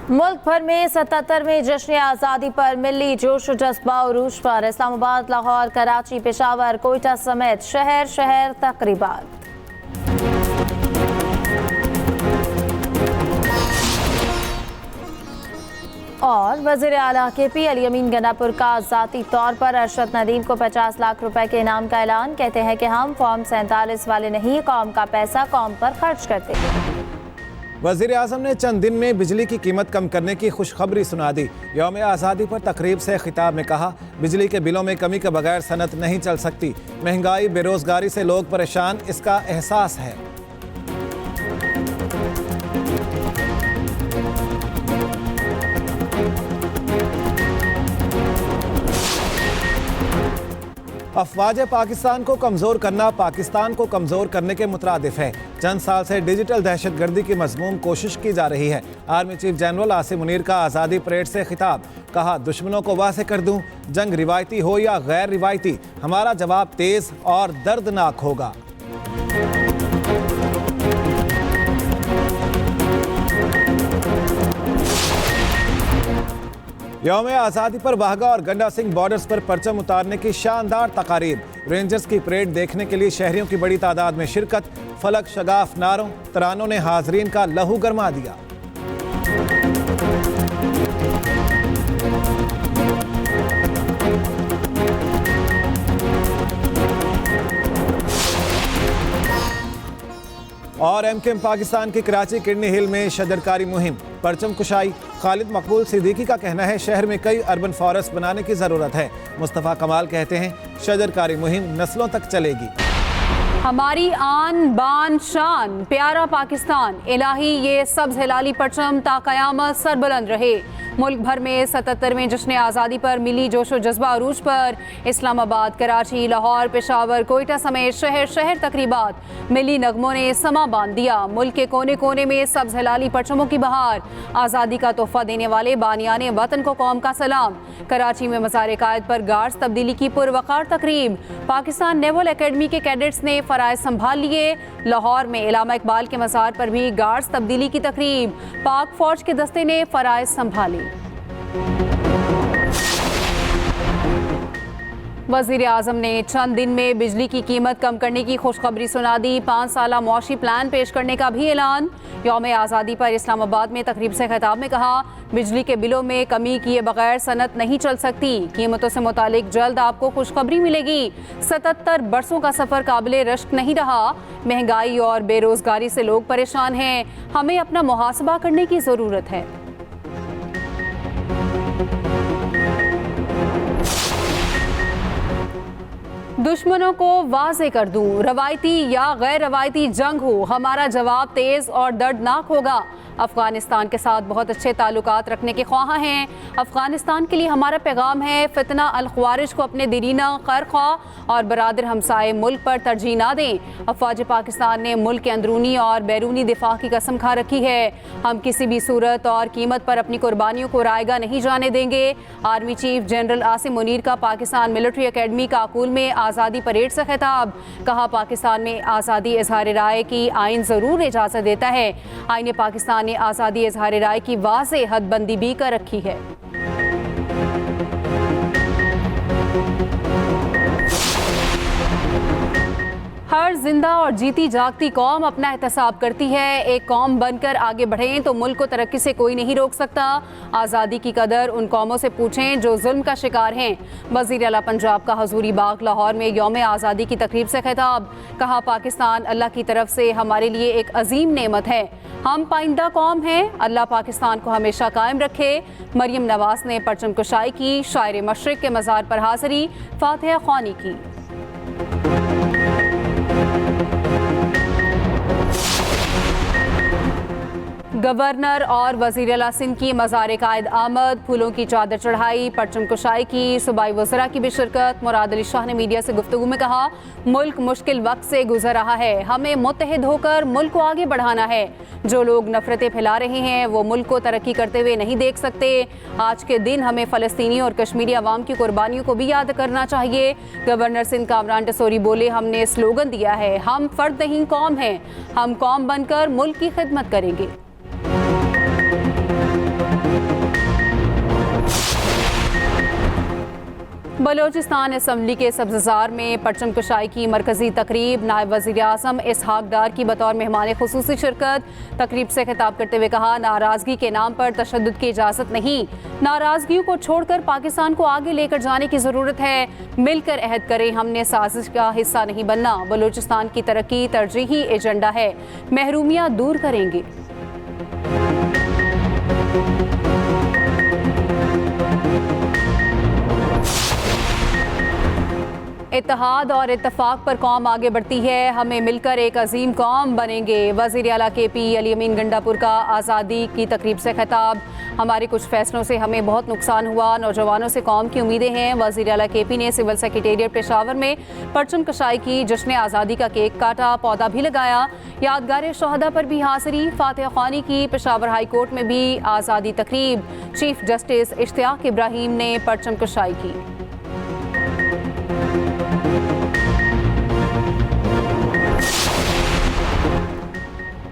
मुल्क भर में 77वें जश्न आज़ादी पर मिली जोश जज्बा उरूज पर इस्लामाबाद, लाहौर, कराची, पेशावर, कोयटा समेत शहर शहर तकरीबात। और वज़ीर आला KP अली अमीन गन्नापुर का ज़ाती तौर पर अरशद नदीम को 50 लाख रुपए के इनाम का ऐलान। कहते हैं कि हम फॉर्म 47 वाले नहीं, कौम का पैसा कौम पर खर्च करते हैं। वज़ीर आज़म ने चंद दिन में बिजली की कीमत कम करने की खुशखबरी सुना दी। यौम आज़ादी पर तकरीब से खिताब में कहा, बिजली के बिलों में कमी के बगैर सनत नहीं चल सकती। महंगाई, बेरोजगारी से लोग परेशान, इसका एहसास है। अफवाज पाकिस्तान को कमज़ोर करना पाकिस्तान को कमज़ोर करने के मुतरादिफ है। चंद साल से डिजिटल दहशतगर्दी की मज़मूम कोशिश की जा रही है। Army chief general Asim Munir का आज़ादी परेड से खिताब। कहा, दुश्मनों को वाज़ेह कर दूं, जंग रिवायती हो या गैर रिवायती, हमारा जवाब तेज़ और दर्दनाक होगा। यौम आज़ादी पर वाहगा और गंडा सिंह बॉर्डर्स पर परचम उतारने की शानदार तकारीब। रेंजर्स की परेड देखने के लिए शहरियों की बड़ी तादाद में शिरकत। फलक शगाफ नारों तरानों ने हाजरीन का लहू गरमा दिया। और MKM पाकिस्तान की कराची किडनी हिल में शजरकारी मुहिम, परचम कुशाई। खालिद मकबूल सिद्दीकी का कहना है, शहर में कई अर्बन फॉरेस्ट बनाने की ज़रूरत है। मुस्तफ़ा कमाल कहते हैं, शजरकारी मुहिम नस्लों तक चलेगी। हमारी आन बान शान प्यारा पाकिस्तान, इलाही ये सब्ज़ हिलाली परचम ता क़यामत सरबुलंद रहे। मुल्क भर में 77वें जश्न आज़ादी पर मिली जोशो जज्बा अरूज पर इस्लामाबाद, कराची, लाहौर, पेशावर, कोयटा समेत शहर शहर तकरीबात। मिली नगमों ने समा बांध दिया। मुल्क के कोने कोने में सब्ज़ हिलाली परचमों की बहार। आज़ादी का तोहफा देने वाले बानियाने वतन को कौम का सलाम। कराची में मज़ार कायद पर गार्ड्स तब्दीली की पुरवकार तकरीब। पाकिस्तान नेवल एकेडमी के कैडेट्स ने फ़राइज़ संभाल लिए। लाहौर में इलामा इकबाल के मज़ार पर भी गार्ड्स तब्दीली की तकरीब। पाक फौज के दस्ते ने फ़राइज़ संभाली। वज़ीर आज़म ने चंद दिन में बिजली की कीमत कम करने की खुशखबरी सुना दी। 5 साला मुआशी प्लान पेश करने का भी ऐलान। यौम आज़ादी पर इस्लामाबाद में तकरीब से खिताब में कहा, बिजली के बिलों में कमी किए बगैर सनत नहीं चल सकती। कीमतों से मुतालिक जल्द आपको खुशखबरी मिलेगी। 77 बरसों का सफ़र काबिले रश्क नहीं रहा। महंगाई और बेरोजगारी से लोग परेशान हैं। हमें अपना मुहासबा करने की ज़रूरत है। दुश्मनों को वाज़ेह कर दूं, रवायती या गैर रवायती जंग हो, हमारा जवाब तेज़ और दर्दनाक होगा। अफ़गानिस्तान के साथ बहुत अच्छे ताल्लुकात रखने के ख्वाह हैं। अफ़गानिस्तान के लिए हमारा पैगाम है, फितना अल ख्वारिज को अपने दीरीना खैर ख्वाह और बरादर हमसाए मुल्क पर तरजीह ना दें। अफ़वाज पाकिस्तान ने मुल्क के अंदरूनी और बैरूनी दिफा की कसम खा रखी है। हम किसी भी सूरत और कीमत पर अपनी कुर्बानियों को रायगा नहीं जाने देंगे। Army chief general Asim Munir का पाकिस्तान मिलिट्री अकेडमी काकुल में आज़ादी परेड से खिताब। कहा, पाकिस्तान में आज़ादी इजहार राय की आइन ज़रूर इजाज़त देता है। आइन पाकिस्तान ने आज़ादी इजहार राय की वाज़ेह हदबंदी भी कर रखी है। हर जिंदा और जीती जागती कौम अपना एहतसाब करती है। एक कौम बनकर आगे बढ़ें तो मुल्क को तरक्की से कोई नहीं रोक सकता। आज़ादी की कदर उन कौमों से पूछें जो जुल्म का शिकार हैं। वज़ीर आला पंजाब का हजूरी बाग लाहौर में यौम आज़ादी की तकरीब से खिताब। कहा, पाकिस्तान अल्लाह की तरफ से हमारे लिए एक अजीम नेमत है। हम पाइंदा कौम हैं। अल्लाह पाकिस्तान को हमेशा कायम रखे। मरियम नवाज ने परचम कुशाई की। शायर मशरिक के मज़ार पर हाज़री, फातिहा ख्वानी की। गवर्नर और वज़ीर आला सिंध की मज़ार कायद आमद, फूलों की चादर चढ़ाई, परचम कुशाई की। सूबाई वज़रा की भी शिरकत। मुराद अली शाह ने मीडिया से गुफ्तगू में कहा, मुल्क मुश्किल वक्त से गुजर रहा है, हमें मुत्तहिद होकर मुल्क को आगे बढ़ाना है। जो लोग नफरतें फैला रहे हैं वो मुल्क को तरक्की करते हुए नहीं देख सकते। आज के दिन हमें फ़लस्तीनी और कश्मीरी अवाम की कुर्बानियों को भी याद करना चाहिए। गवर्नर सिंध कामरान टसोरी बोले, हमने स्लोगन दिया है, हम फर्द नहीं कौम हैं। हम कौम बनकर मुल्क की खिदमत करेंगे। बलोचिस्तान असम्बली के सब्ज़ार में परचम कशाई की मरकजी तकरीब, नायब वज़ीर आज़म इसहाक डार की बतौर मेहमान खुसूसी शिरकत। तकरीब से खिताब करते हुए कहा, नाराज़गी के नाम पर तशद्दुद की इजाज़त नहीं, नाराज़गियों को छोड़कर पाकिस्तान को आगे लेकर जाने की ज़रूरत है। मिलकर अहद करें, हमने साजिश का हिस्सा नहीं बनना। बलोचिस्तान की तरक्की तरजीही एजेंडा है, महरूमियाँ दूर करेंगे। इत्तेहाद और इत्तफाक पर कौम आगे बढ़ती है, हमें मिलकर एक अजीम कौम बनेंगे। वज़ीर आला KP अली अमीन गंडापुर का आज़ादी की तकरीब से खिताब, हमारे कुछ फैसलों से हमें बहुत नुकसान हुआ, नौजवानों से कौम की उम्मीदें हैं। वज़ीर आला KP ने सिविल सेक्रेटेरिएट पेशावर में परचम कशाई की, जश्न आज़ादी का केक काटा, पौधा भी लगाया। यादगार शहदा पर भी हाज़िरी, फातिहा ख़्वानी की। पेशावर हाई कोर्ट में भी आज़ादी तकरीब, चीफ जस्टिस इश्तियाक इब्राहिम ने परचम कशाई की।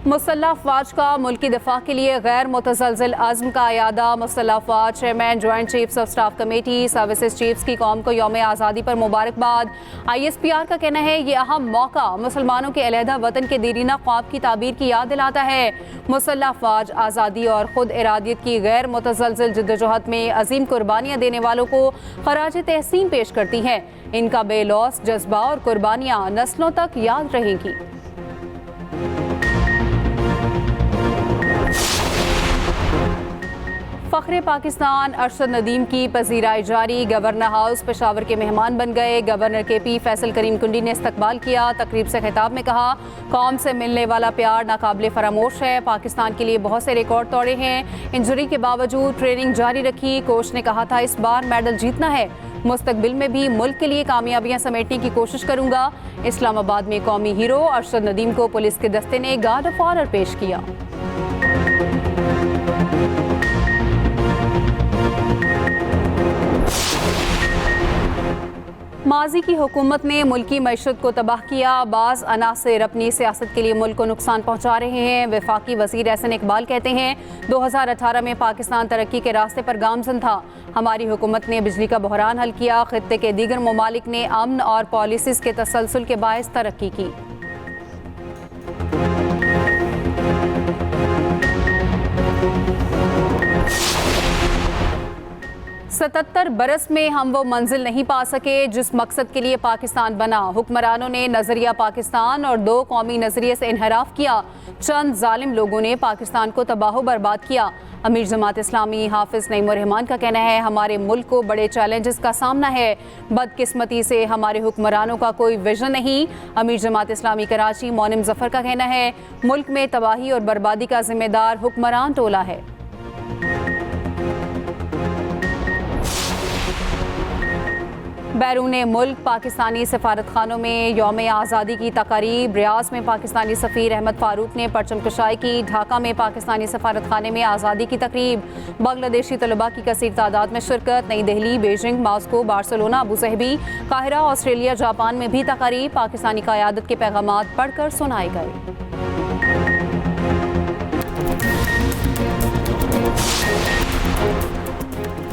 मुसल्लह अफ़वाज का मुल्की दिफा के लिए गैर मुतज़लज़िल अज़्म का अयादा। मुसल्लह अफ़वाज chairman, joint chiefs of staff committee, services chiefs की कौम को यौम आज़ादी पर मुबारकबाद। ISPR का कहना है ये अहम मौका मुसलमानों के अलहदा वतन के देरीना ख्वाब की ताबीर की याद दिलाता है। मुसल्लह अफ़वाज आज़ादी और खुद इरादियत की गैर मुतज़लज़िल जद्दोजहद में अजीम कुर्बानियाँ देने वालों को खराज तहसीन पेश करती है। इनका बेलौस जज्बा और कुर्बानियाँ नस्लों तक याद रहेंगी। फ़ख्रे पाकिस्तान अरशद नदीम की पजीराई जारी, गवर्नर हाउस पेशावर के मेहमान बन गए। गवर्नर KP फैसल करीम कुंडी ने इस्तकबाल किया। तकरीब से खिताब में कहा, कौम से मिलने वाला प्यार नाकाबिले फरामोश है। पाकिस्तान के लिए बहुत से रिकॉर्ड तोड़े हैं। इंजरी के बावजूद ट्रेनिंग जारी रखी। कोच ने कहा था इस बार मेडल जीतना है, मुस्तकबिल में भी मुल्क के लिए कामयाबियां समेटने की कोशिश करूंगा। इस्लामाबाद में कौमी हीरो अरशद नदीम को पुलिस के दस्ते ने गार्ड ऑफ ऑनर पेश किया। माजी की हुकूमत ने मुल्की मईशत को तबाह किया। बाज़ अनासिर अपनी सियासत के लिए मुल्क को नुकसान पहुँचा रहे हैं। वफाकी वज़ीर एहसन इकबाल कहते हैं, 2018 में पाकिस्तान तरक्की के रास्ते पर गामजन था। हमारी हुकूमत ने बिजली का बहरान हल किया। खित्ते के दीगर ममालिक ने अमन और पॉलिसीज़ के तसलसल के बायस तरक्की की। 77 बरस में हम वो मंजिल नहीं पा सके जिस मकसद के लिए पाकिस्तान बना। हुक्मरानों ने नजरिया पाकिस्तान और दो कौमी नजरिए से इनहराफ किया। चंद जालिम लोगों ने पाकिस्तान को तबाह बर्बाद किया। अमीर जमात इस्लामी हाफिज नईम उर रहमान का कहना है, हमारे मुल्क को बड़े चैलेंजेस का सामना है। बदकिस्मती से हमारे हुक्मरानों का कोई विजन नहीं। अमीर जमात इस्लामी कराची मोनिम जफर का कहना है, मुल्क में तबाही और बर्बादी का जिम्मेदार हुक्मरान टोला है। बैरून मुल्क पाकिस्तानी सफारत खानों में यौम आज़ादी की तकारीब। रियाज में पाकिस्तानी सफ़ीर अहमद फ़ारूक ने परचम कशाई की। ढाका में पाकिस्तानी सफारत खाने में आज़ादी की तकरीब। बांग्लादेशी तलबा की कसीर तादाद में शिरकत। नई Delhi, Beijing, Moscow, Barcelona, Abu Dhabi, काहिरा, ऑस्ट्रेलिया, जापान में भी तकारीब। पाकिस्तानी क़यादत के पैगामात पढ़कर सुनाए गए।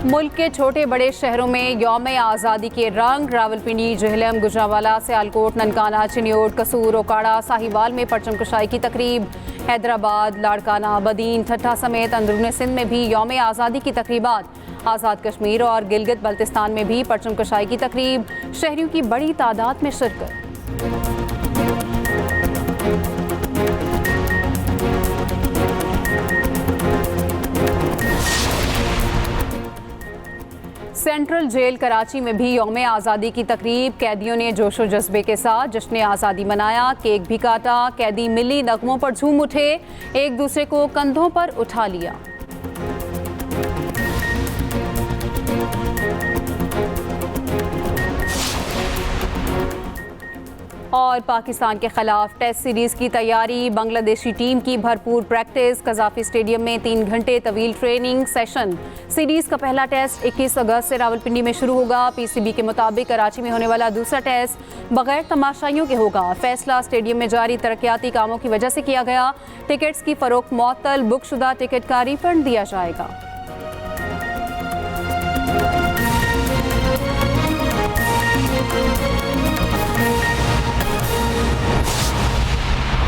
मुल्क के छोटे बड़े शहरों में यौम आज़ादी के रंग। रावलपिंडी, जेहलम, गुजरांवाला, सियालकोट, ननकाना, चिन्योट, कसूर, ओकाड़ा, साहिवाल में परचम कशाई की तकरीब। हैदराबाद, लाड़काना, बदीन, ठट्ठा समेत अंदरूनी सिंध में भी यौम आज़ादी की तकरीबात। आज़ाद कश्मीर और गिलगित बल्तिस्तान में भी परचम कशाई की तकरीब। शहरियों की बड़ी तादाद में शिरकत। सेंट्रल जेल कराची में भी यौम आज़ादी की तकरीब। कैदियों ने जोशो जज्बे के साथ जश्न आज़ादी मनाया। केक भी काटा। कैदी मिली नगमों पर झूम उठे, एक दूसरे को कंधों पर उठा लिया। और पाकिस्तान के खिलाफ टेस्ट सीरीज की तैयारी। बांग्लादेशी टीम की भरपूर प्रैक्टिस। कजाफी स्टेडियम में 3 घंटे तवील ट्रेनिंग सेशन। सीरीज का पहला टेस्ट 21 अगस्त से रावलपिंडी में शुरू होगा। PCB के मुताबिक कराची में होने वाला दूसरा टेस्ट बगैर तमाशाइयों के होगा। फैसला स्टेडियम में जारी तरक्याती कामों की वजह से किया गया। टिकट्स की फरोख्त मुअत्तल। बुकशुदा टिकट का रिफंड दिया जाएगा।